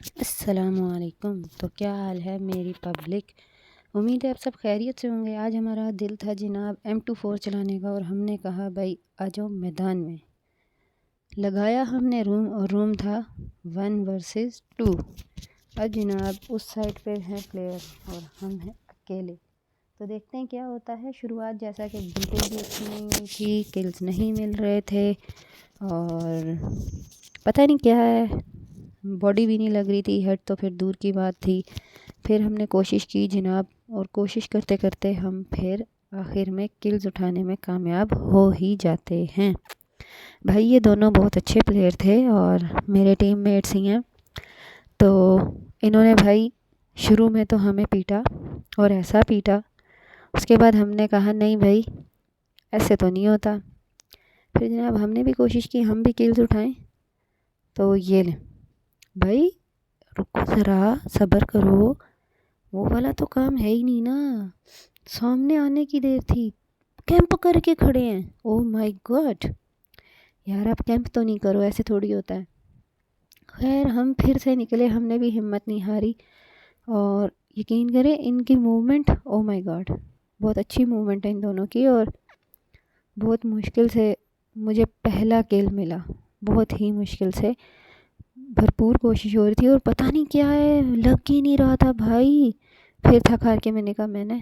अस्सलामुअलैकुम। तो क्या हाल है मेरी पब्लिक। उम्मीद है आप सब खैरियत से होंगे। आज हमारा दिल था जनाब M24 चलाने का और हमने कहा भाई आ जाओ मैदान में। लगाया हमने रूम और रूम था 1 वर्सेस 2। अब जनाब उस साइड पे हैं प्लेयर और हम हैं अकेले। तो देखते हैं क्या होता है। शुरुआत जैसा कि बिल्कुल भी अच्छी नहीं हुई थी, किल्स नहीं मिल रहे थे और पता नहीं क्या है, बॉडी भी नहीं लग रही थी। हेड तो फिर दूर की बात थी। फिर हमने कोशिश की जनाब और कोशिश करते करते हम फिर आखिर में किल्स उठाने में कामयाब हो ही जाते हैं। भाई ये दोनों बहुत अच्छे प्लेयर थे और मेरे टीममेट्स ही हैं। तो इन्होंने भाई शुरू में तो हमें पीटा और ऐसा पीटा। उसके बाद हमने कहा नहीं भाई ऐसे तो नहीं होता। फिर जनाब हमने भी कोशिश की हम भी किल्स उठाएं। तो ये लें भाई, रुको ज़रा, सब्र करो। वो वाला तो काम है ही नहीं ना। सामने आने की देर थी, कैंप करके खड़े हैं। ओह माय गॉड यार, आप कैंप तो नहीं करो, ऐसे थोड़ी होता है। खैर हम फिर से निकले, हमने भी हिम्मत नहीं हारी। और यकीन करें इनकी मूवमेंट, ओह माय गॉड, बहुत अच्छी मूवमेंट है इन दोनों की। और बहुत मुश्किल से मुझे पहला किल मिला, बहुत ही मुश्किल से। भरपूर कोशिश हो रही थी और पता नहीं क्या है, लग ही नहीं रहा था भाई। फिर थक हार के मैंने कहा मैंने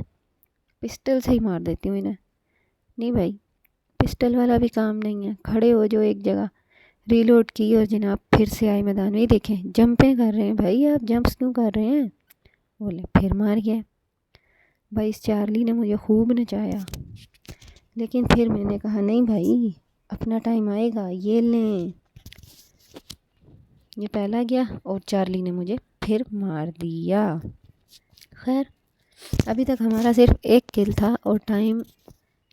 पिस्टल से ही मार देती हूँ इन्हें। नहीं भाई, पिस्टल वाला भी काम नहीं है। खड़े हो जो एक जगह। रीलोड की और जनाब फिर से आए मैदान में। ही देखें जंपें कर रहे हैं भाई, आप जंप्स क्यों कर रहे हैं। बोले फिर मार गया भाई। इस चार्ली ने मुझे खूब नचाया, लेकिन फिर मैंने कहा नहीं भाई, अपना टाइम आएगा। ये लें, ये पहला गया और चार्ली ने मुझे फिर मार दिया। खैर अभी तक हमारा सिर्फ एक किल था और टाइम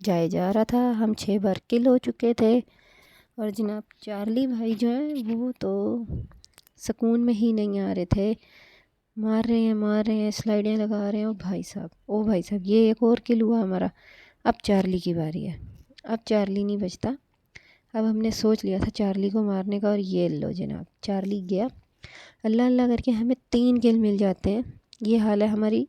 जाए जा रहा था। हम 6 बार किल हो चुके थे। और जनाब चार्ली भाई जो हैं वो तो सुकून में ही नहीं आ रहे थे। मार रहे हैं, स्लाइडें लगा रहे हैं। ओ भाई साहब, ये एक और किल हुआ हमारा। अब चार्ली की बारी है। अब चार्ली नहीं बचता। अब हमने सोच लिया था चार्ली को मारने का और ये लो जनाब चार्ली गया। अल्लाह अल्लाह करके हमें 3 किल मिल जाते हैं। ये हाल है हमारी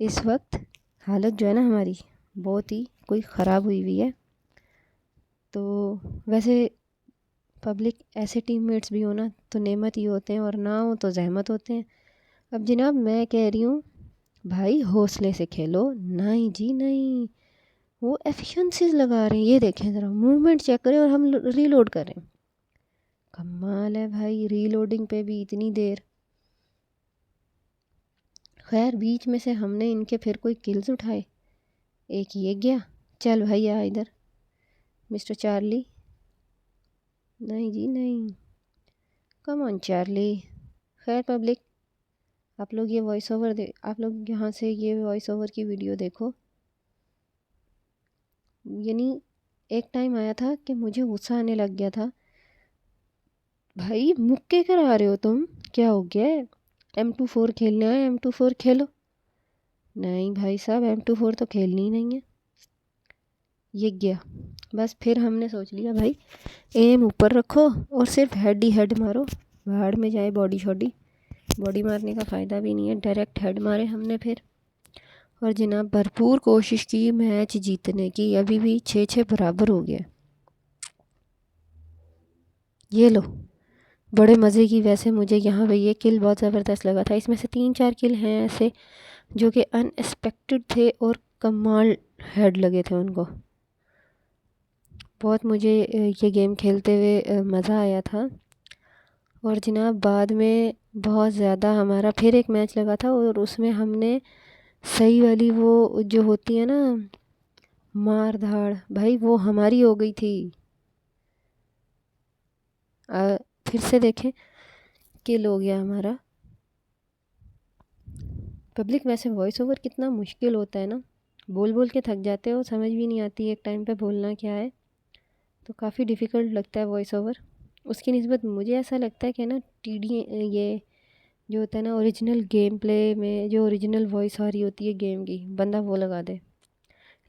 इस वक्त। हालत जो है ना हमारी बहुत ही कोई ख़राब हुई हुई है। तो वैसे पब्लिक ऐसे टीममेट्स भी हो ना तो नेमत ही होते हैं और ना हो तो जहमत होते हैं। अब जनाब मैं कह रही हूँ भाई हौसले से खेलो। नहीं जी नहीं, वो एफिशिएंसीज लगा रहे हैं। ये देखें ज़रा, मूवमेंट चेक करें और हम रीलोड कर रहे हैं। कमाल है भाई, रीलोडिंग पे भी इतनी देर। खैर बीच में से हमने इनके फिर कोई किल्स उठाए। एक ये गया, चल भाई आ इधर मिस्टर चार्ली। नहीं जी नहीं, कम ऑन चार्ली। खैर पब्लिक, आप लोग ये वॉइस ओवर आप लोग यहाँ से ये वॉइस ओवर की वीडियो देखो। यानी एक टाइम आया था कि मुझे गुस्सा आने लग गया था। भाई मुक्के करा रहे हो तुम, क्या हो गया है। M24 खेलने आए, M24 खेलो। नहीं भाई साहब, M24 तो खेलनी ही नहीं है। ये गया। बस फिर हमने सोच लिया भाई एम ऊपर रखो और सिर्फ हेड ही हेड मारो। भाड़ में जाए बॉडी शॉडी, बॉडी मारने का फ़ायदा भी नहीं है। डायरेक्ट हेड मारे हमने फिर। और जनाब भरपूर कोशिश की मैच जीतने की। अभी भी 6-6 बराबर हो गया। ये लो, बड़े मज़े की। वैसे मुझे यहाँ पे ये किल बहुत ज़बरदस्त लगा था। इसमें से 3-4 किल हैं ऐसे जो कि अनएक्सपेक्टेड थे और कमाल हेड लगे थे उनको। बहुत मुझे ये गेम खेलते हुए मज़ा आया था। और जनाब बाद में बहुत ज़्यादा हमारा फिर एक मैच लगा था और उसमें हमने सही वाली वो जो होती है ना मार धाड़, भाई वो हमारी हो गई थी। फिर से देखें किल हो गया हमारा। पब्लिक वैसे वॉइस ओवर कितना मुश्किल होता है ना, बोल बोल के थक जाते हो, समझ भी नहीं आती एक टाइम पे बोलना क्या है। तो काफ़ी डिफ़िकल्ट लगता है वॉइस ओवर। उसकी निस्बत मुझे ऐसा लगता है कि ना टीडी ये जो होता है ना ओरिजिनल गेम प्ले में जो ओरिजिनल वॉइस आ रही होती है गेम की, बंदा वो लगा दे।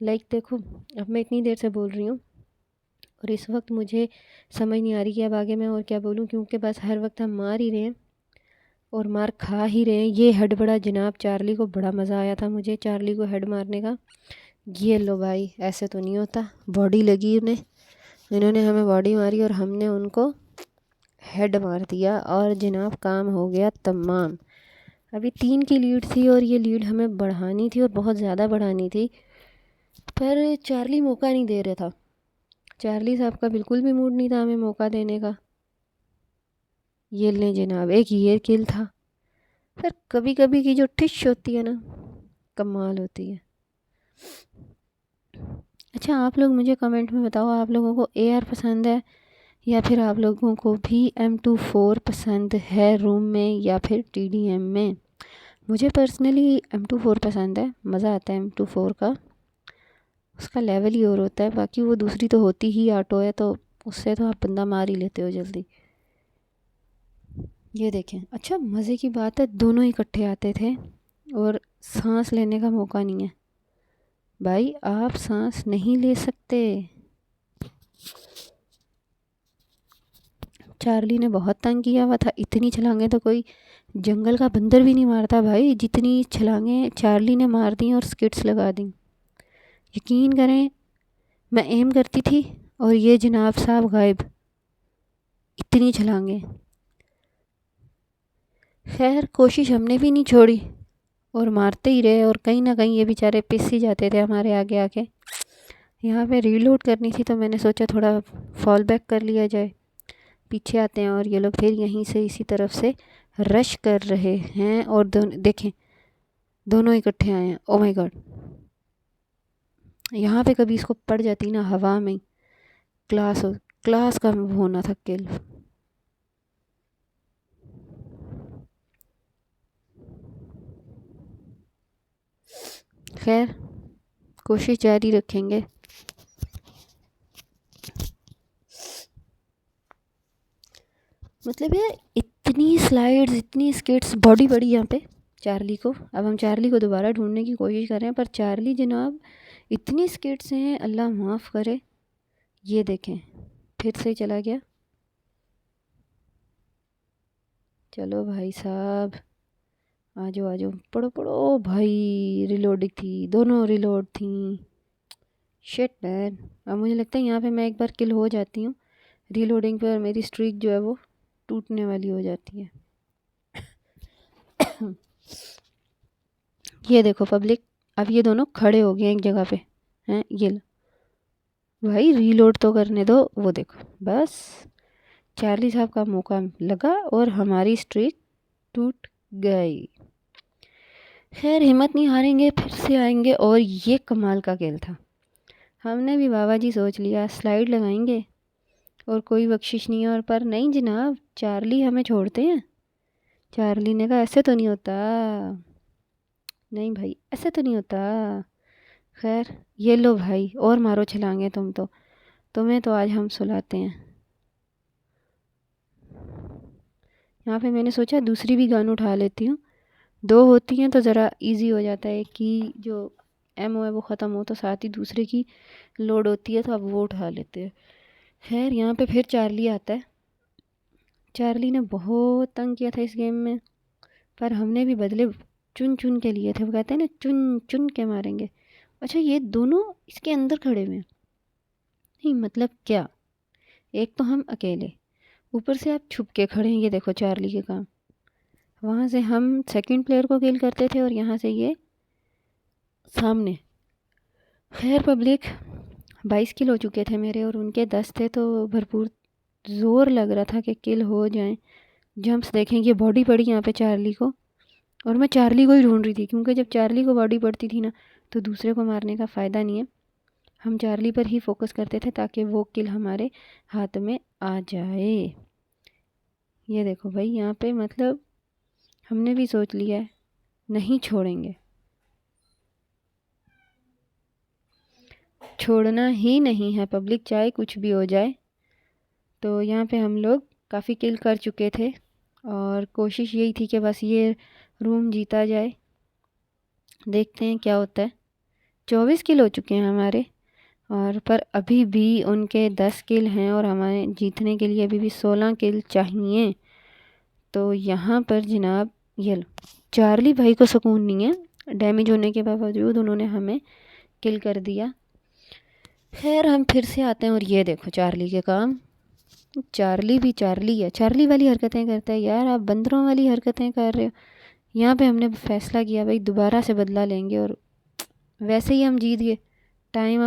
लाइक देखो अब मैं इतनी देर से बोल रही हूँ और इस वक्त मुझे समझ नहीं आ रही कि अब आगे मैं और क्या बोलूँ, क्योंकि बस हर वक्त हम मार ही रहे हैं और मार खा ही रहे हैं। ये हेड बड़ा जनाब चार्ली को बड़ा मज़ा आया था मुझे चार्ली को हेड मारने का। ये लो भाई, ऐसे तो नहीं होता, बॉडी लगी उन्हें, इन्होंने हमें बॉडी मारी और हमने उनको हेड मार दिया और जनाब काम हो गया तमाम। अभी 3 की लीड थी और ये लीड हमें बढ़ानी थी और बहुत ज़्यादा बढ़ानी थी, पर चार्ली मौका नहीं दे रहा था। चार्ली साहब का बिल्कुल भी मूड नहीं था हमें मौका देने का। ये लें जनाब, एक ये किल था। फिर कभी कभी की जो टिश होती है ना, कमाल होती है। अच्छा, आप लोग मुझे कमेंट में बताओ, आप लोगों को AR पसंद है या फिर आप लोगों को भी M24 पसंद है रूम में या फिर TDM में। मुझे पर्सनली M24 पसंद है, मज़ा आता है M24 का, उसका लेवल ही और होता है। बाकी वो दूसरी तो होती ही ऑटो है, तो उससे तो आप बंदा मार ही लेते हो जल्दी। ये देखें, अच्छा मज़े की बात है, दोनों इकट्ठे आते थे और सांस लेने का मौका नहीं है भाई, आप सांस नहीं ले सकते। चार्ली ने बहुत तंग किया हुआ था, इतनी छलांगे तो कोई जंगल का बंदर भी नहीं मारता भाई, जितनी छलांगे चार्ली ने मार दी और स्किट्स लगा दी। यकीन करें, मैं एम करती थी और ये जनाब साहब गायब, इतनी छलांगे। खैर कोशिश हमने भी नहीं छोड़ी और मारते ही रहे, और कहीं ना कहीं ये बेचारे पिस ही जाते थे हमारे आगे आके। यहाँ पे रीलोड करनी थी तो मैंने सोचा थोड़ा फॉल बैक कर लिया जाए। पीछे आते हैं और ये लोग फिर यहीं से इसी तरफ से रश कर रहे हैं और देखें, दोनों इकट्ठे आए हैं। ओ माय गॉड, यहाँ पे कभी इसको पड़ जाती ना हवा में, क्लास का होना था किल। खैर कोशिश जारी रखेंगे। मतलब यार इतनी स्लाइड्स, इतनी स्किट्स, बॉडी बड़ी यहाँ पे चार्ली को। अब हम चार्ली को दोबारा ढूंढने की कोशिश कर रहे हैं, पर चार्ली जनाब इतनी स्किट्स हैं, अल्लाह माफ़ करे। ये देखें, फिर से चला गया। चलो भाई साहब, आ जाओ आ जाओ, पढ़ो पढ़ो भाई। रिलोडिंग थी, दोनों रिलोड थी। शिट मैन, अब मुझे लगता है यहाँ पे मैं एक बार किल हो जाती हूँ रीलोडिंग पे और मेरी स्ट्रीक जो है वो टूटने वाली हो जाती है। ये देखो पब्लिक, अब ये दोनों खड़े हो गए एक जगह पे हैं। ये भाई रीलोड तो करने दो। वो देखो, बस चार्ली साहब का मौका लगा और हमारी स्ट्रीक टूट गई। खैर हिम्मत नहीं हारेंगे, फिर से आएंगे। और ये कमाल का खेल था, हमने भी बाबा जी सोच लिया स्लाइड लगाएंगे और कोई बख्शिश नहीं है। और पर नहीं जनाब, चार्ली हमें छोड़ते हैं। चार्ली ने कहा ऐसे तो नहीं होता, नहीं भाई ऐसे तो नहीं होता। खैर ये लो भाई, और मारो छलांगे तुम तो, तुम्हें तो आज हम सुलाते हैं। यहाँ पे मैंने सोचा दूसरी भी गन उठा लेती हूँ, 2 होती हैं तो ज़रा इजी हो जाता है कि जो एमओ है वो ख़त्म हो तो साथ ही दूसरे की लोड होती है, तो अब वो उठा लेते हैं। खैर यहाँ पे फिर चार्ली आता है। चार्ली ने बहुत तंग किया था इस गेम में, पर हमने भी बदले चुन चुन के लिए थे। वो कहते हैं ना, चुन चुन के मारेंगे। अच्छा ये दोनों इसके अंदर खड़े हुए हैं, नहीं मतलब क्या, एक तो हम अकेले, ऊपर से आप छुप के खड़े हैं। ये देखो चार्ली के काम, वहाँ से हम सेकंड प्लेयर को किल करते थे और यहाँ से ये सामने। खैर पब्लिक, 22 किल हो चुके थे मेरे और उनके 10 थे, तो भरपूर ज़ोर लग रहा था कि किल हो जाएं। जंप्स देखेंगे, बॉडी पड़ी यहाँ पे चार्ली को, और मैं चार्ली को ही ढूंढ रही थी, क्योंकि जब चार्ली को बॉडी पड़ती थी ना तो दूसरे को मारने का फ़ायदा नहीं है। हम चार्ली पर ही फोकस करते थे ताकि वो किल हमारे हाथ में आ जाए। ये देखो भाई, यहाँ पे मतलब हमने भी सोच लिया है नहीं छोड़ेंगे, छोड़ना ही नहीं है पब्लिक, चाहे कुछ भी हो जाए। तो यहाँ पे हम लोग काफ़ी किल कर चुके थे और कोशिश यही थी कि बस ये रूम जीता जाए। देखते हैं क्या होता है। 24 किल हो चुके हैं हमारे, और पर अभी भी उनके 10 किल हैं और हमें जीतने के लिए अभी भी 16 किल चाहिए। तो यहाँ पर जनाब ये लो, चार्ली भाई को सुकून नहीं है, डैमेज होने के बावजूद उन्होंने हमें किल कर दिया। खैर हम फिर से आते हैं और ये देखो चार्ली के काम। चार्ली भी चार्ली है, चार्ली वाली हरकतें करता है यार, आप बंदरों वाली हरकतें कर रहे हो। यहाँ पे हमने फैसला किया भाई दोबारा से बदला लेंगे और वैसे ही हम जीत गए। टाइम